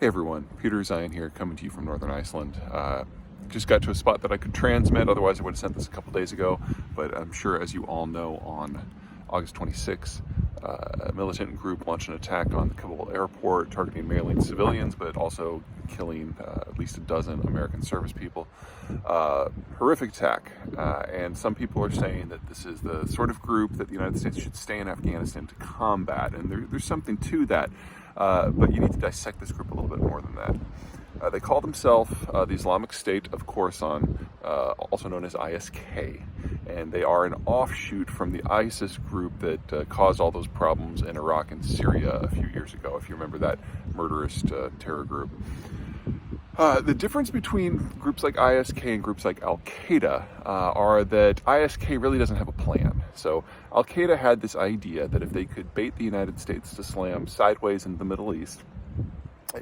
Hey everyone, Peter Zion here, coming to you from Northern Iceland. Just got to a spot that I could transmit, otherwise I would have sent this a couple days ago, but I'm sure as you all know, on August 26th, a militant group launched an attack on the Kabul airport, targeting mainly civilians, but also killing at least a dozen American service people. Horrific attack, and some people are saying that this is the sort of group that the United States should stay in Afghanistan to combat, and there's something to that. But you need to dissect this group a little bit more than that. They call themselves the Islamic State of Khorasan, also known as ISK, and they are an offshoot from the ISIS group that caused all those problems in Iraq and Syria a few years ago, if you remember that murderous terror group. The difference between groups like ISK and groups like Al-Qaeda are that ISK really doesn't have a plan. So Al-Qaeda had this idea that if they could bait the United States to slam sideways into the Middle East,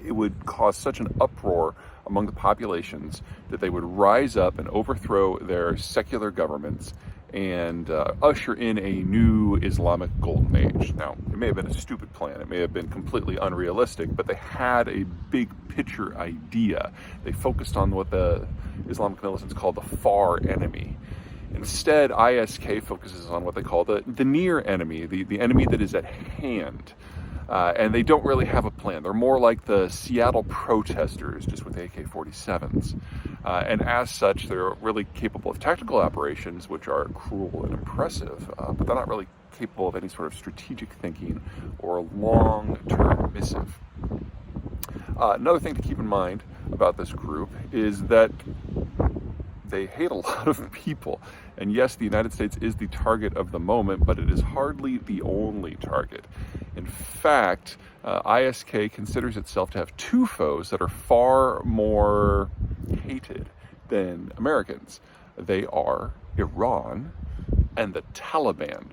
it would cause such an uproar among the populations that they would rise up and overthrow their secular governments and usher in a new Islamic golden age. Now, it may have been a stupid plan, it may have been completely unrealistic, but they had a big picture idea. They focused on what the Islamic militants call the far enemy. Instead, ISK focuses on what they call the near enemy, the enemy that is at hand. And they don't really have a plan. They're more like the Seattle protesters, just with AK-47s. And as such, they're really capable of tactical operations, which are cruel and impressive, but they're not really capable of any sort of strategic thinking or long-term missive. Another thing to keep in mind about this group is that they hate a lot of people. And yes, the United States is the target of the moment, but it is hardly the only target. In fact, ISK considers itself to have two foes that are far more hated than Americans. They are Iran and the Taliban.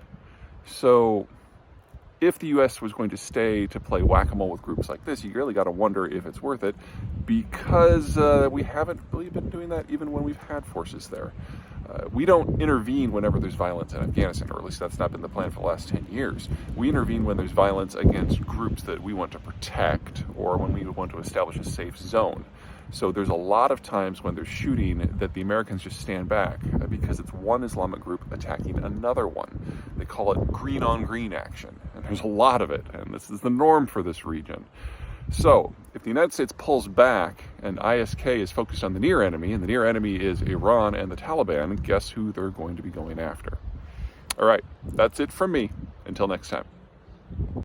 So if the U.S. was going to stay to play whack-a-mole with groups like this, you really got to wonder if it's worth it, because we haven't really been doing that even when we've had forces there. We don't intervene whenever there's violence in Afghanistan, or at least that's not been the plan for the last 10 years. We intervene when there's violence against groups that we want to protect, or when we want to establish a safe zone. So there's a lot of times when there's shooting that the Americans just stand back because it's one Islamic group attacking another one. They call it green on green action, and there's a lot of it, and this is the norm for this region. So if the United States pulls back and ISK is focused on the near enemy, and the near enemy is Iran and the Taliban, guess who they're going to be going after? All right, that's it from me. Until next time.